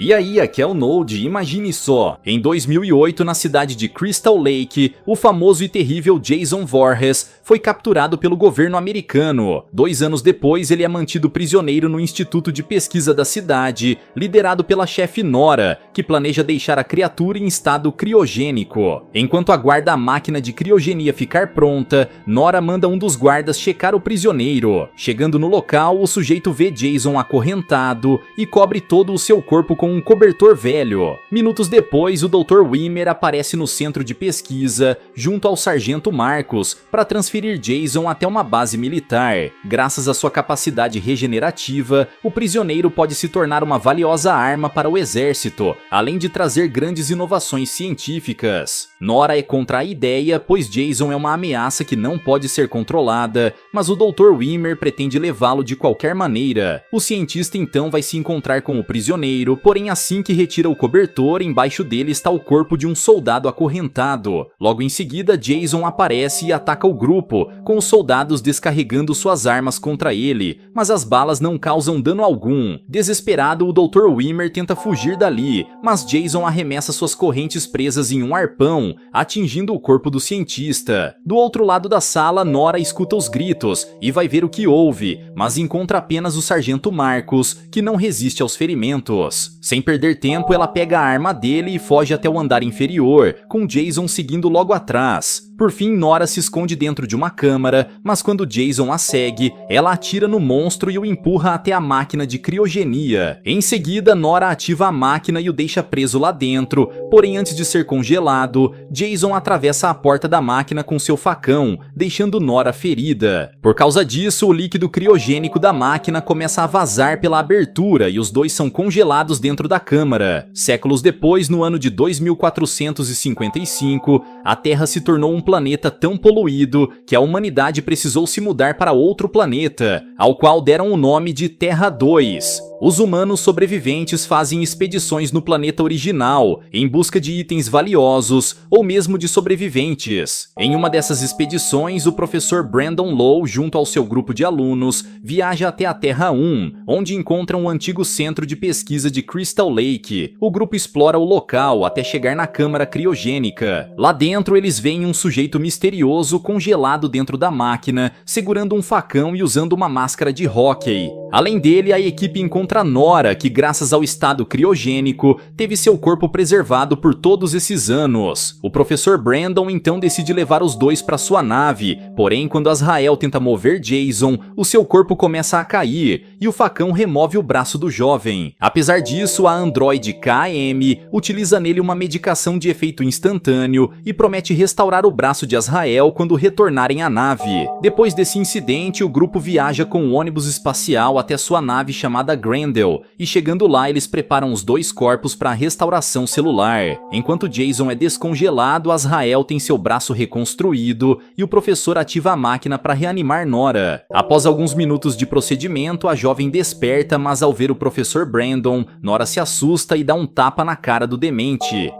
E aí, aqui é o Node, imagine só, em 2008 na cidade de Crystal Lake, o famoso e terrível Jason Voorhees foi capturado pelo governo americano. 2 anos depois ele é mantido prisioneiro no Instituto de Pesquisa da cidade, liderado pela chefe Nora, que planeja deixar a criatura em estado criogênico. Enquanto aguarda a máquina de criogenia ficar pronta, Nora manda um dos guardas checar o prisioneiro. Chegando no local, o sujeito vê Jason acorrentado e cobre todo o seu corpo com um cobertor velho. Minutos depois, o Dr. Wimmer aparece no centro de pesquisa, junto ao sargento Marcos, para transferir Jason até uma base militar. Graças à sua capacidade regenerativa, o prisioneiro pode se tornar uma valiosa arma para o exército, além de trazer grandes inovações científicas. Nora é contra a ideia, pois Jason é uma ameaça que não pode ser controlada, mas o Dr. Wimmer pretende levá-lo de qualquer maneira. O cientista então vai se encontrar com o prisioneiro, porém assim que retira o cobertor, embaixo dele está o corpo de um soldado acorrentado. Logo em seguida, Jason aparece e ataca o grupo, com os soldados descarregando suas armas contra ele, mas as balas não causam dano algum. Desesperado, o Dr. Wimmer tenta fugir dali, mas Jason arremessa suas correntes presas em um arpão, atingindo o corpo do cientista. Do outro lado da sala, Nora escuta os gritos e vai ver o que houve, mas encontra apenas o sargento Marcos, que não resiste aos ferimentos. Sem perder tempo, ela pega a arma dele e foge até o andar inferior, com Jason seguindo logo atrás. Por fim, Nora se esconde dentro de uma câmara, mas quando Jason a segue, ela atira no monstro e o empurra até a máquina de criogenia. Em seguida, Nora ativa a máquina e o deixa preso lá dentro, porém antes de ser congelado, Jason atravessa a porta da máquina com seu facão, deixando Nora ferida. Por causa disso, o líquido criogênico da máquina começa a vazar pela abertura e os dois são congelados dentro da câmara. Séculos depois, no ano de 2455, a Terra se tornou um planeta tão poluído que a humanidade precisou se mudar para outro planeta, ao qual deram o nome de Terra 2. Os humanos sobreviventes fazem expedições no planeta original, em busca de itens valiosos ou mesmo de sobreviventes. Em uma dessas expedições, o professor Brandon Lowe, junto ao seu grupo de alunos, viaja até a Terra 1, onde encontram o antigo centro de pesquisa de Crystal Lake. O grupo explora o local até chegar na câmara criogênica. Lá dentro, eles veem um sujeito misterioso congelado dentro da máquina, segurando um facão e usando uma máscara de hóquei. Além dele, a equipe encontra Nora, que graças ao estado criogênico, teve seu corpo preservado por todos esses anos. O professor Brandon então decide levar os dois para sua nave, porém quando Azrael tenta mover Jason, o seu corpo começa a cair e o facão remove o braço do jovem. Apesar disso, a androide KM utiliza nele uma medicação de efeito instantâneo e promete restaurar o braço de Azrael quando retornarem à nave. Depois desse incidente, o grupo viaja com um ônibus espacial até sua nave chamada Grendel, e chegando lá eles preparam os dois corpos para a restauração celular. Enquanto Jason é descongelado, Azrael tem seu braço reconstruído e o professor ativa a máquina para reanimar Nora. Após alguns minutos de procedimento, a jovem desperta, mas ao ver o professor Brandon, Nora se assusta e dá um tapa na cara do demente.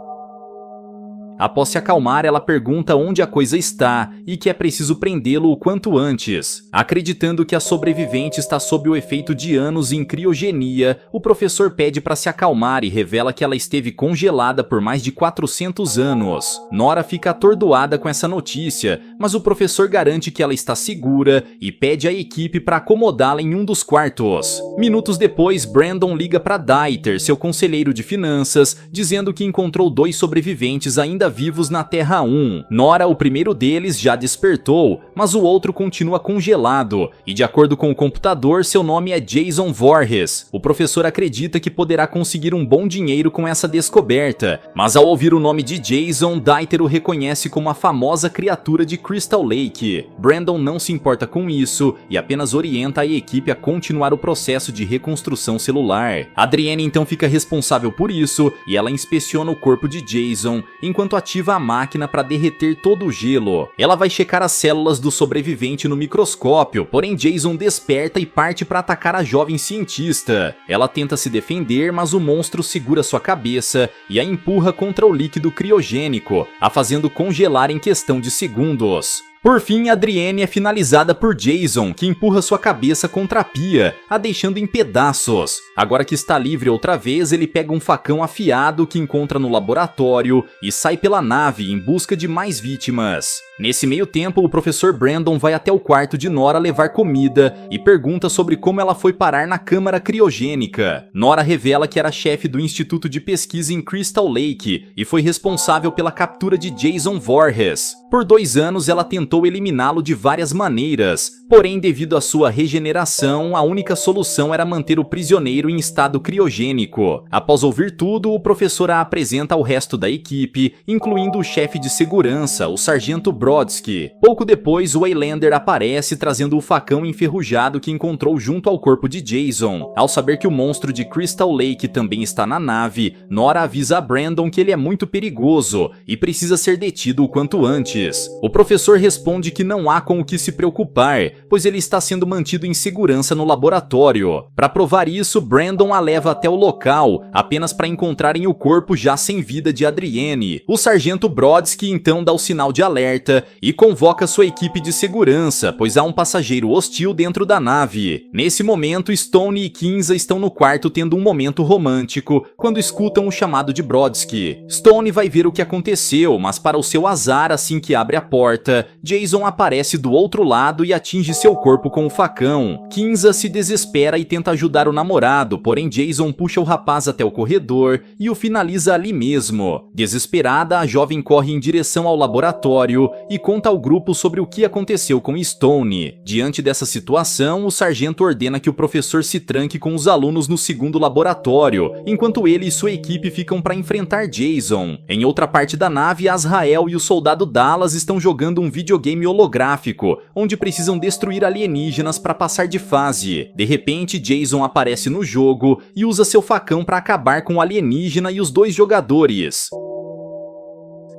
Após se acalmar, ela pergunta onde a coisa está e que é preciso prendê-lo o quanto antes. Acreditando que a sobrevivente está sob o efeito de anos em criogenia, o professor pede para se acalmar e revela que ela esteve congelada por mais de 400 anos. Nora fica atordoada com essa notícia, mas o professor garante que ela está segura e pede à equipe para acomodá-la em um dos quartos. Minutos depois, Brandon liga para Dieter, seu conselheiro de finanças, dizendo que encontrou 2 sobreviventes ainda vivos na Terra 1. Nora, o primeiro deles, já despertou, mas o outro continua congelado, e de acordo com o computador, seu nome é Jason Voorhees. O professor acredita que poderá conseguir um bom dinheiro com essa descoberta, mas ao ouvir o nome de Jason, Dieter o reconhece como a famosa criatura de Crystal Lake. Brandon não se importa com isso e apenas orienta a equipe a continuar o processo de reconstrução celular. Adrienne então fica responsável por isso, e ela inspeciona o corpo de Jason, enquanto ativa a máquina para derreter todo o gelo. Ela vai checar as células do sobrevivente no microscópio, porém Jason desperta e parte para atacar a jovem cientista. Ela tenta se defender, mas o monstro segura sua cabeça e a empurra contra o líquido criogênico, a fazendo congelar em questão de segundos. Por fim, Adrienne é finalizada por Jason, que empurra sua cabeça contra a pia, a deixando em pedaços. Agora que está livre outra vez, ele pega um facão afiado que encontra no laboratório e sai pela nave em busca de mais vítimas. Nesse meio tempo, o professor Brandon vai até o quarto de Nora levar comida e pergunta sobre como ela foi parar na câmara criogênica. Nora revela que era chefe do Instituto de Pesquisa em Crystal Lake e foi responsável pela captura de Jason Voorhees. Por 2 anos, ela tentou eliminá-lo de várias maneiras, porém, devido à sua regeneração, a única solução era manter o prisioneiro em estado criogênico. Após ouvir tudo, o professor a apresenta ao resto da equipe, incluindo o chefe de segurança, o sargento Brodsky. Pouco depois, o Waylander aparece trazendo o facão enferrujado que encontrou junto ao corpo de Jason. Ao saber que o monstro de Crystal Lake também está na nave, Nora avisa a Brandon que ele é muito perigoso e precisa ser detido o quanto antes. O professor responde que não há com o que se preocupar, pois ele está sendo mantido em segurança no laboratório. Para provar isso, Brandon a leva até o local, apenas para encontrarem o corpo já sem vida de Adrienne. O sargento Brodsky então dá o sinal de alerta e convoca sua equipe de segurança, pois há um passageiro hostil dentro da nave. Nesse momento, Stone e Kinza estão no quarto tendo um momento romântico, quando escutam o chamado de Brodsky. Stone vai ver o que aconteceu, mas para o seu azar, assim que abre a porta, Jason aparece do outro lado e atinge seu corpo com o facão. Kinza se desespera e tenta ajudar o namorado, porém Jason puxa o rapaz até o corredor e o finaliza ali mesmo. Desesperada, a jovem corre em direção ao laboratório e conta ao grupo sobre o que aconteceu com Stone. Diante dessa situação, o sargento ordena que o professor se tranque com os alunos no segundo laboratório, enquanto ele e sua equipe ficam para enfrentar Jason. Em outra parte da nave, Azrael e o soldado Dallas estão jogando um videogame holográfico, onde precisam destruir alienígenas para passar de fase. De repente, Jason aparece no jogo e usa seu facão para acabar com o alienígena e os 2 jogadores.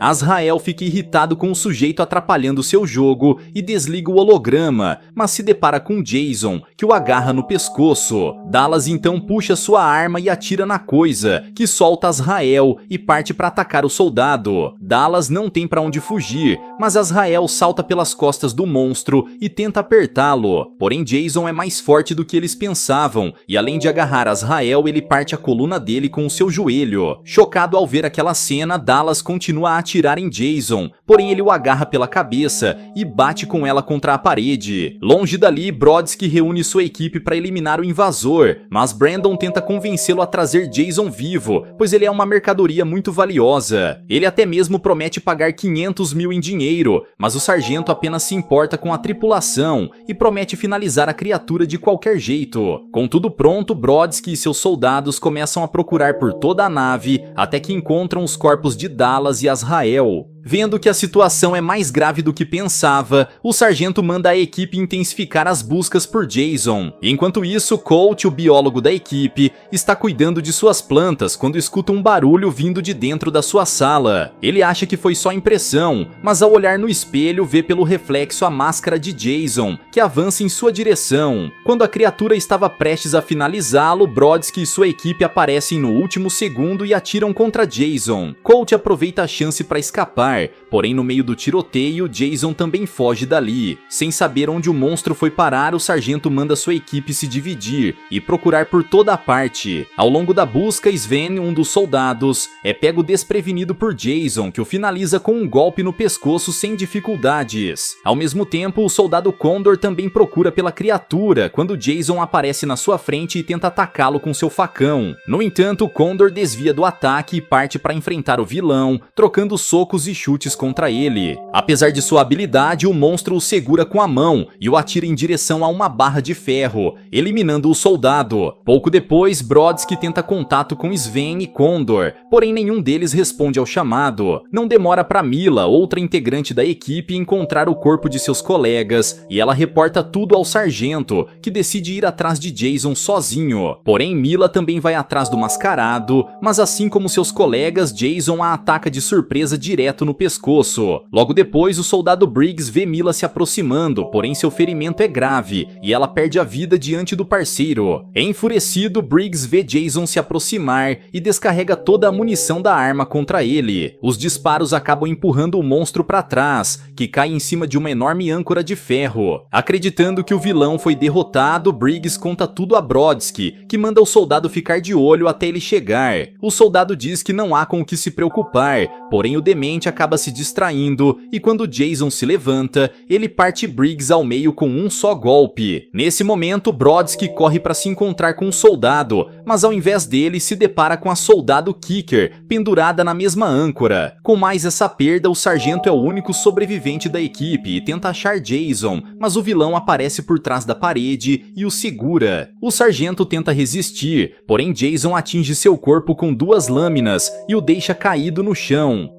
Azrael fica irritado com o sujeito atrapalhando seu jogo e desliga o holograma, mas se depara com Jason, que o agarra no pescoço. Dallas então puxa sua arma e atira na coisa, que solta Azrael e parte para atacar o soldado. Dallas não tem para onde fugir, mas Azrael salta pelas costas do monstro e tenta apertá-lo. Porém, Jason é mais forte do que eles pensavam, e além de agarrar Azrael, ele parte a coluna dele com o seu joelho. Chocado ao ver aquela cena, Dallas continua a atirar em Jason, porém ele o agarra pela cabeça e bate com ela contra a parede. Longe dali, Brodsky reúne sua equipe para eliminar o invasor, mas Brandon tenta convencê-lo a trazer Jason vivo, pois ele é uma mercadoria muito valiosa. Ele até mesmo promete pagar 500 mil em dinheiro, mas o sargento apenas se importa com a tripulação e promete finalizar a criatura de qualquer jeito. Com tudo pronto, Brodsky e seus soldados começam a procurar por toda a nave até que encontram os corpos de Dallas e Azrael. Vendo que a situação é mais grave do que pensava, o sargento manda a equipe intensificar as buscas por Jason. Enquanto isso, Colt, o biólogo da equipe, está cuidando de suas plantas quando escuta um barulho vindo de dentro da sua sala. Ele acha que foi só impressão, mas ao olhar no espelho vê pelo reflexo a máscara de Jason, que avança em sua direção. Quando a criatura estava prestes a finalizá-lo, Brodsky e sua equipe aparecem no último segundo e atiram contra Jason. Colt aproveita a chance para escapar, porém no meio do tiroteio, Jason também foge dali. Sem saber onde o monstro foi parar, o sargento manda sua equipe se dividir e procurar por toda a parte. Ao longo da busca, Sven, um dos soldados, é pego desprevenido por Jason, que o finaliza com um golpe no pescoço sem dificuldades. Ao mesmo tempo, o soldado Condor também procura pela criatura, quando Jason aparece na sua frente e tenta atacá-lo com seu facão. No entanto, Condor desvia do ataque e parte para enfrentar o vilão, trocando socos e chutes contra ele. Apesar de sua habilidade, o monstro o segura com a mão e o atira em direção a uma barra de ferro, eliminando o soldado. Pouco depois, Brodsky tenta contato com Sven e Condor, porém nenhum deles responde ao chamado. Não demora para Mila, outra integrante da equipe, encontrar o corpo de seus colegas, e ela reporta tudo ao sargento, que decide ir atrás de Jason sozinho. Porém, Mila também vai atrás do mascarado, mas assim como seus colegas, Jason a ataca de surpresa direto no no pescoço. Logo depois, o soldado Briggs vê Mila se aproximando, porém seu ferimento é grave e ela perde a vida diante do parceiro. Enfurecido, Briggs vê Jason se aproximar e descarrega toda a munição da arma contra ele. Os disparos acabam empurrando o monstro para trás, que cai em cima de uma enorme âncora de ferro. Acreditando que o vilão foi derrotado, Briggs conta tudo a Brodsky, que manda o soldado ficar de olho até ele chegar. O soldado diz que não há com o que se preocupar, porém o demente acaba se distraindo e quando Jason se levanta, ele parte Briggs ao meio com um só golpe. Nesse momento, Brodsky corre para se encontrar com o soldado, mas ao invés dele se depara com a soldado Kicker, pendurada na mesma âncora. Com mais essa perda, o sargento é o único sobrevivente da equipe e tenta achar Jason, mas o vilão aparece por trás da parede e o segura. O sargento tenta resistir, porém Jason atinge seu corpo com 2 lâminas e o deixa caído no chão.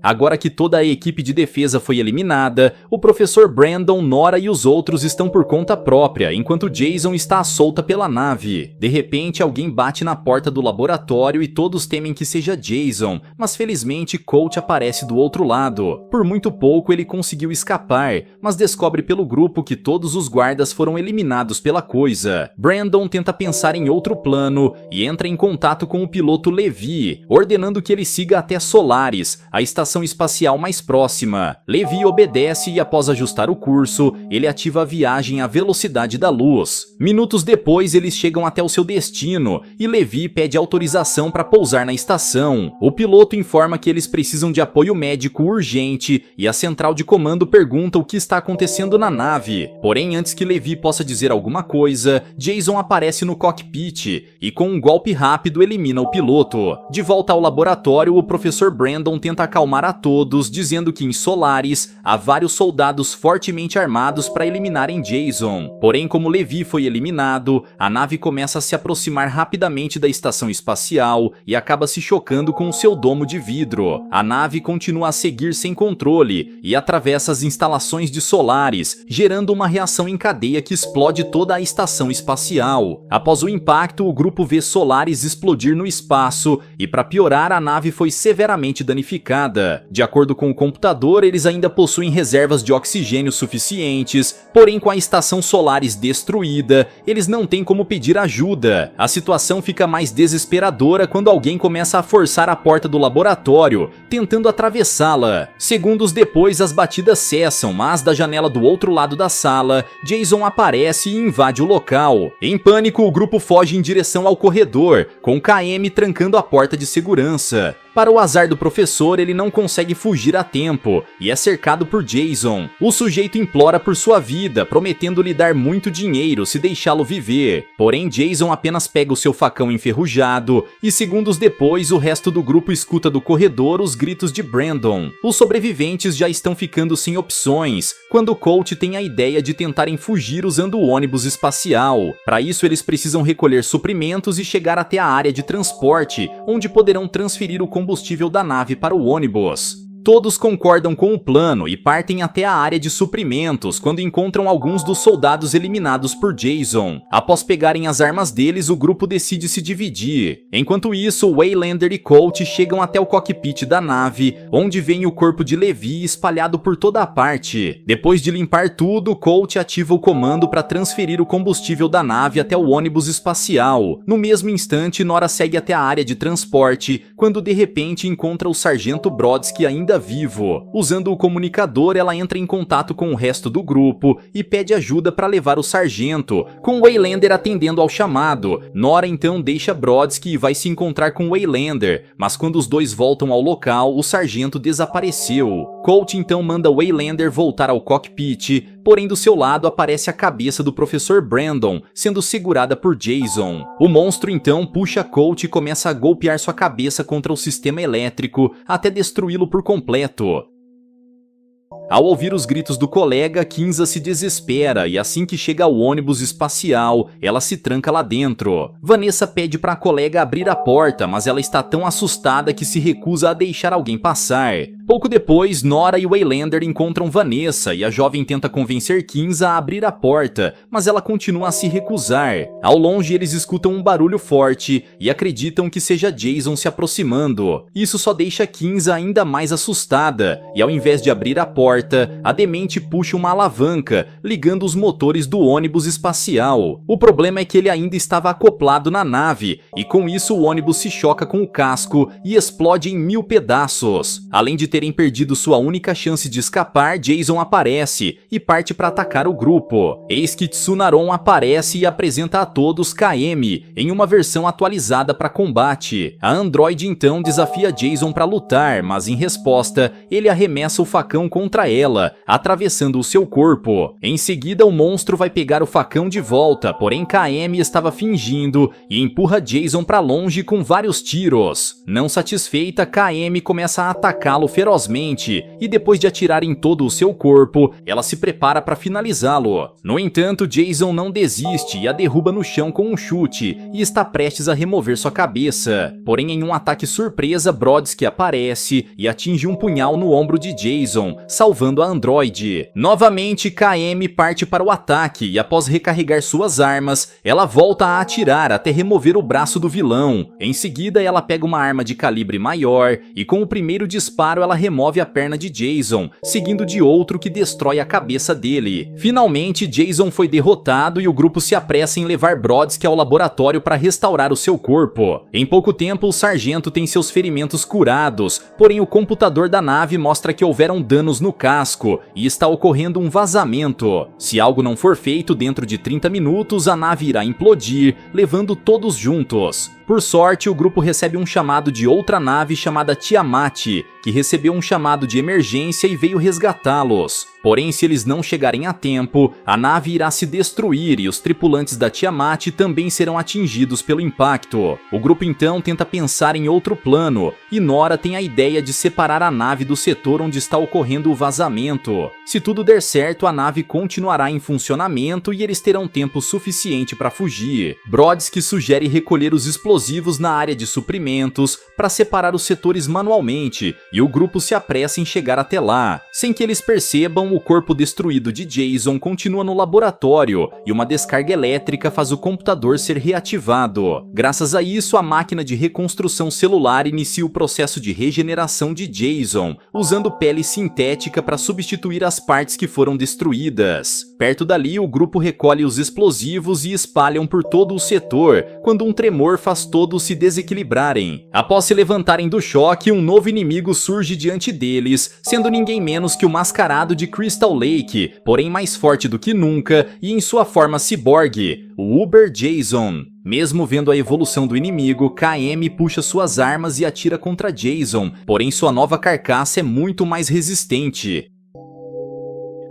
Agora que toda a equipe de defesa foi eliminada, o professor Brandon, Nora e os outros estão por conta própria, enquanto Jason está à solta pela nave. De repente, alguém bate na porta do laboratório e todos temem que seja Jason, mas felizmente Colt aparece do outro lado. Por muito pouco ele conseguiu escapar, mas descobre pelo grupo que todos os guardas foram eliminados pela coisa. Brandon tenta pensar em outro plano e entra em contato com o piloto Levi, ordenando que ele siga até Solaris, a estação espacial mais próxima. Levi obedece e após ajustar o curso, ele ativa a viagem à velocidade da luz. Minutos depois, eles chegam até o seu destino e Levi pede autorização para pousar na estação. O piloto informa que eles precisam de apoio médico urgente e a central de comando pergunta o que está acontecendo na nave. Porém, antes que Levi possa dizer alguma coisa, Jason aparece no cockpit e com um golpe rápido elimina o piloto. De volta ao laboratório, o professor Brandon tenta acalmar a todos, dizendo que em Solaris há vários soldados fortemente armados para eliminarem Jason. Porém, como Levi foi eliminado, a nave começa a se aproximar rapidamente da estação espacial e acaba se chocando com o seu domo de vidro. A nave continua a seguir sem controle e atravessa as instalações de Solaris, gerando uma reação em cadeia que explode toda a estação espacial. Após o impacto, o grupo vê Solaris explodir no espaço e, para piorar, a nave foi severamente danificada. De acordo com o computador, eles ainda possuem reservas de oxigênio suficientes, porém com a estação Solaris destruída, eles não têm como pedir ajuda. A situação fica mais desesperadora quando alguém começa a forçar a porta do laboratório, tentando atravessá-la. Segundos depois, as batidas cessam, mas da janela do outro lado da sala, Jason aparece e invade o local. Em pânico, o grupo foge em direção ao corredor, com KM trancando a porta de segurança. Para o azar do professor, ele não consegue fugir a tempo e é cercado por Jason. O sujeito implora por sua vida, prometendo lhe dar muito dinheiro se deixá-lo viver. Porém, Jason apenas pega o seu facão enferrujado e segundos depois o resto do grupo escuta do corredor os gritos de Brandon. Os sobreviventes já estão ficando sem opções, quando Colt tem a ideia de tentarem fugir usando o ônibus espacial. Para isso, eles precisam recolher suprimentos e chegar até a área de transporte, onde poderão transferir o combustível da nave para o ônibus. Todos concordam com o plano e partem até a área de suprimentos quando encontram alguns dos soldados eliminados por Jason. Após pegarem as armas deles, o grupo decide se dividir. Enquanto isso, Waylander e Colt chegam até o cockpit da nave, onde vem o corpo de Levi espalhado por toda a parte. Depois de limpar tudo, Colt ativa o comando para transferir o combustível da nave até o ônibus espacial. No mesmo instante, Nora segue até a área de transporte, quando de repente encontra o sargento Brodsky ainda vivo. Usando o comunicador, ela entra em contato com o resto do grupo e pede ajuda para levar o sargento, com Waylander atendendo ao chamado. Nora então deixa Brodsky e vai se encontrar com Waylander, mas quando os dois voltam ao local, o sargento desapareceu. Colt então manda Waylander voltar ao cockpit, porém do seu lado aparece a cabeça do professor Brandon, sendo segurada por Jason. O monstro então puxa Colt e começa a golpear sua cabeça contra o sistema elétrico, até destruí-lo por completo. Ao ouvir os gritos do colega, Kinza se desespera e assim que chega ao ônibus espacial, ela se tranca lá dentro. Vanessa pede para a colega abrir a porta, mas ela está tão assustada que se recusa a deixar alguém passar. Pouco depois, Nora e Waylander encontram Vanessa e a jovem tenta convencer Kinza a abrir a porta, mas ela continua a se recusar. Ao longe, eles escutam um barulho forte e acreditam que seja Jason se aproximando. Isso só deixa Kinza ainda mais assustada, e ao invés de abrir a porta, a demente puxa uma alavanca, ligando os motores do ônibus espacial. O problema é que ele ainda estava acoplado na nave, e com isso o ônibus se choca com o casco e explode em 1000 pedaços. Além de terem perdido sua única chance de escapar, Jason aparece e parte para atacar o grupo. Eis que Tsunaron aparece e apresenta a todos KM em uma versão atualizada para combate. A androide então desafia Jason para lutar, mas em resposta, ele arremessa o facão contra ela, atravessando o seu corpo. Em seguida, o monstro vai pegar o facão de volta, porém KM estava fingindo e empurra Jason para longe com vários tiros. Não satisfeita, KM começa a atacá-lo ferozmente e depois de atirar em todo o seu corpo, ela se prepara para finalizá-lo. No entanto, Jason não desiste e a derruba no chão com um chute e está prestes a remover sua cabeça. Porém, em um ataque surpresa, Brodsky aparece e atinge um punhal no ombro de Jason, salvando a androide. Novamente, KM parte para o ataque e após recarregar suas armas, ela volta a atirar até remover o braço do vilão. Em seguida, ela pega uma arma de calibre maior e com o primeiro disparo ela remove a perna de Jason, seguindo de outro que destrói a cabeça dele. Finalmente, Jason foi derrotado e o grupo se apressa em levar Brodsky ao laboratório para restaurar o seu corpo. Em pouco tempo, o sargento tem seus ferimentos curados, porém o computador da nave mostra que houveram danos no casco e está ocorrendo um vazamento. Se algo não for feito dentro de 30 minutos, a nave irá implodir, levando todos juntos. Por sorte, o grupo recebe um chamado de outra nave chamada Tiamat, que recebeu um chamado de emergência e veio resgatá-los. Porém, se eles não chegarem a tempo, a nave irá se destruir e os tripulantes da Tiamat também serão atingidos pelo impacto. O grupo então tenta pensar em outro plano, e Nora tem a ideia de separar a nave do setor onde está ocorrendo o vazamento. Se tudo der certo, a nave continuará em funcionamento e eles terão tempo suficiente para fugir. Brodsky sugere recolher os explosivos na área de suprimentos para separar os setores manualmente, e o grupo se apressa em chegar até lá. Sem que eles percebam, o corpo destruído de Jason continua no laboratório e uma descarga elétrica faz o computador ser reativado. Graças a isso, a máquina de reconstrução celular inicia o processo de regeneração de Jason, usando pele sintética para substituir as partes que foram destruídas. Perto dali, o grupo recolhe os explosivos e espalham por todo o setor, quando um tremor faz todos se desequilibrarem. Após se levantarem do choque, um novo inimigo surge diante deles, sendo ninguém menos que o mascarado de Crystal Lake, porém mais forte do que nunca e em sua forma ciborgue, o Uber Jason. Mesmo vendo a evolução do inimigo, KM puxa suas armas e atira contra Jason, porém sua nova carcaça é muito mais resistente.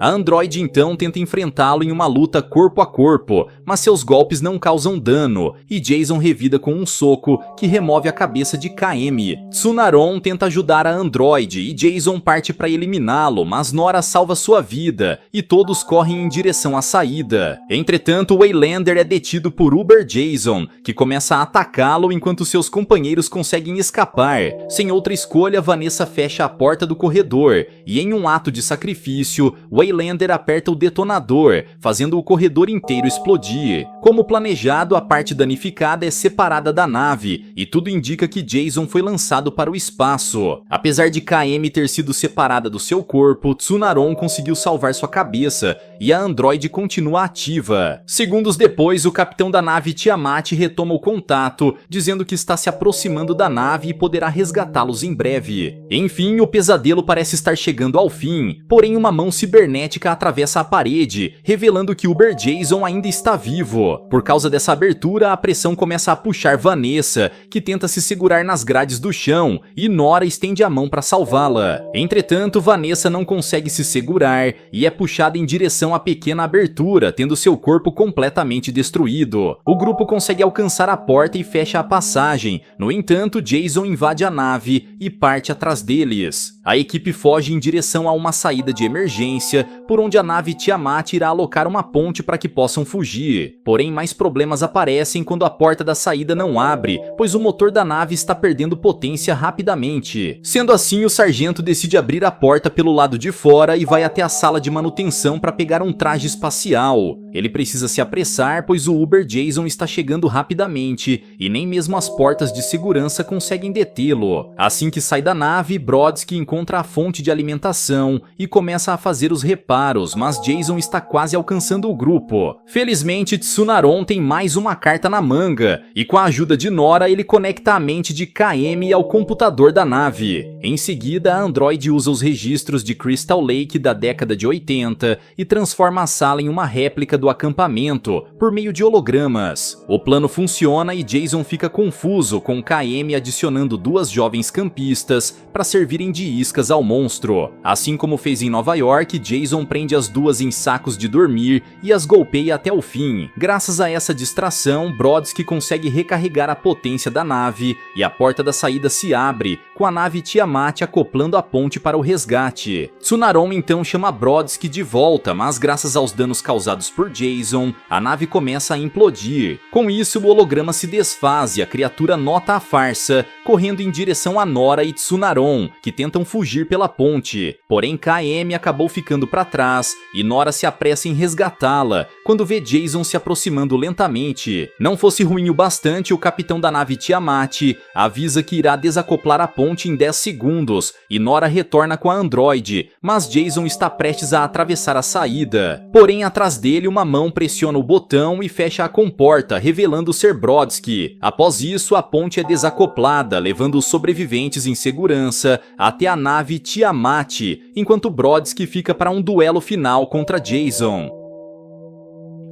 A androide então tenta enfrentá-lo em uma luta corpo a corpo, mas seus golpes não causam dano, e Jason revida com um soco que remove a cabeça de KM. Tsunaron tenta ajudar a androide e Jason parte para eliminá-lo, mas Nora salva sua vida, e todos correm em direção à saída. Entretanto, Waylander é detido por Uber Jason, que começa a atacá-lo enquanto seus companheiros conseguem escapar. Sem outra escolha, Vanessa fecha a porta do corredor, e em um ato de sacrifício, Waylander aperta o detonador, fazendo o corredor inteiro explodir. Como planejado, a parte danificada é separada da nave, e tudo indica que Jason foi lançado para o espaço. Apesar de KM ter sido separada do seu corpo, Tsunaron conseguiu salvar sua cabeça, e a androide continua ativa. Segundos depois, o capitão da nave Tiamat retoma o contato, dizendo que está se aproximando da nave e poderá resgatá-los em breve. Enfim, o pesadelo parece estar chegando ao fim, porém uma mão cibernética atravessa a parede, revelando que Uber Jason ainda está vivo. Por causa dessa abertura, a pressão começa a puxar Vanessa, que tenta se segurar nas grades do chão, e Nora estende a mão para salvá-la. Entretanto, Vanessa não consegue se segurar e é puxada em direção à pequena abertura, tendo seu corpo completamente destruído. O grupo consegue alcançar a porta e fecha a passagem. No entanto, Jason invade a nave e parte atrás deles. A equipe foge em direção a uma saída de emergência por onde a nave Tiamat irá alocar uma ponte para que possam fugir. Porém, mais problemas aparecem quando a porta da saída não abre, pois o motor da nave está perdendo potência rapidamente. Sendo assim, o sargento decide abrir a porta pelo lado de fora e vai até a sala de manutenção para pegar um traje espacial. Ele precisa se apressar, pois o Uber Jason está chegando rapidamente e nem mesmo as portas de segurança conseguem detê-lo. Assim que sai da nave, Brodsky encontra a fonte de alimentação e começa a fazer os reparos, mas Jason está quase alcançando o grupo. Felizmente, Tsunaron tem mais uma carta na manga e com a ajuda de Nora ele conecta a mente de KM ao computador da nave. Em seguida, a androide usa os registros de Crystal Lake da década de 80 e transforma a sala em uma réplica do acampamento por meio de hologramas. O plano funciona e Jason fica confuso, com KM adicionando duas jovens campistas para servirem de iscas ao monstro. Assim como fez em Nova York, Jason prende as duas em sacos de dormir e as golpeia até o fim. Graças a essa distração, Brodsky consegue recarregar a potência da nave e a porta da saída se abre, com a nave Tiamat acoplando a ponte para o resgate. Tsunaron então chama Brodsky de volta, mas graças aos danos causados por Jason, a nave começa a implodir. Com isso, o holograma se desfaz e a criatura nota a farsa, correndo em direção a Nora e Tsunaron, que tentam fugir pela ponte. Porém, KM acabou ficando para trás e Nora se apressa em resgatá-la, quando vê Jason se aproximando lentamente. Não fosse ruim o bastante, o capitão da nave Tiamat avisa que irá desacoplar a ponte em 10 segundos e Nora retorna com a androide, mas Jason está prestes a atravessar a saída. Porém, atrás dele, uma mão pressiona o botão e fecha a comporta, revelando ser Brodsky. Após isso, a ponte é desacoplada, levando os sobreviventes em segurança até a nave Tiamat, enquanto Brodsky fica para um duelo final contra Jason.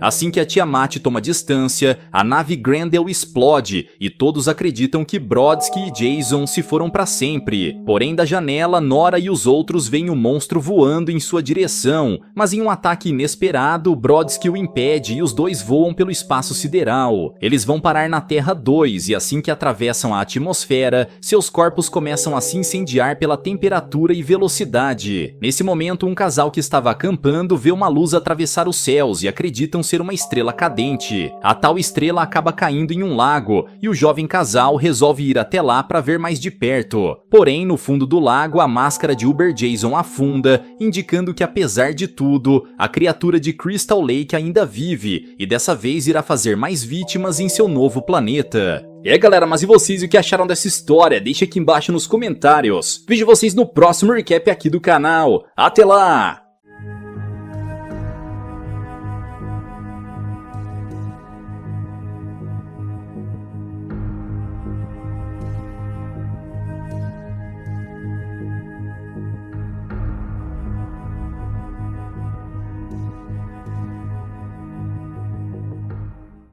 Assim que a Tiamat toma distância, a nave Grendel explode e todos acreditam que Brodsky e Jason se foram para sempre. Porém, da janela, Nora e os outros veem o monstro voando em sua direção, mas em um ataque inesperado, Brodsky o impede e os dois voam pelo espaço sideral. Eles vão parar na Terra 2 e assim que atravessam a atmosfera, seus corpos começam a se incendiar pela temperatura e velocidade. Nesse momento, um casal que estava acampando vê uma luz atravessar os céus e acreditam ser uma estrela cadente. A tal estrela acaba caindo em um lago e o jovem casal resolve ir até lá para ver mais de perto. Porém, no fundo do lago, a máscara de Uber Jason afunda, indicando que apesar de tudo, a criatura de Crystal Lake ainda vive e dessa vez irá fazer mais vítimas em seu novo planeta. E aí galera, mas e vocês, o que acharam dessa história? Deixa aqui embaixo nos comentários. Vejo vocês no próximo recap aqui do canal. Até lá!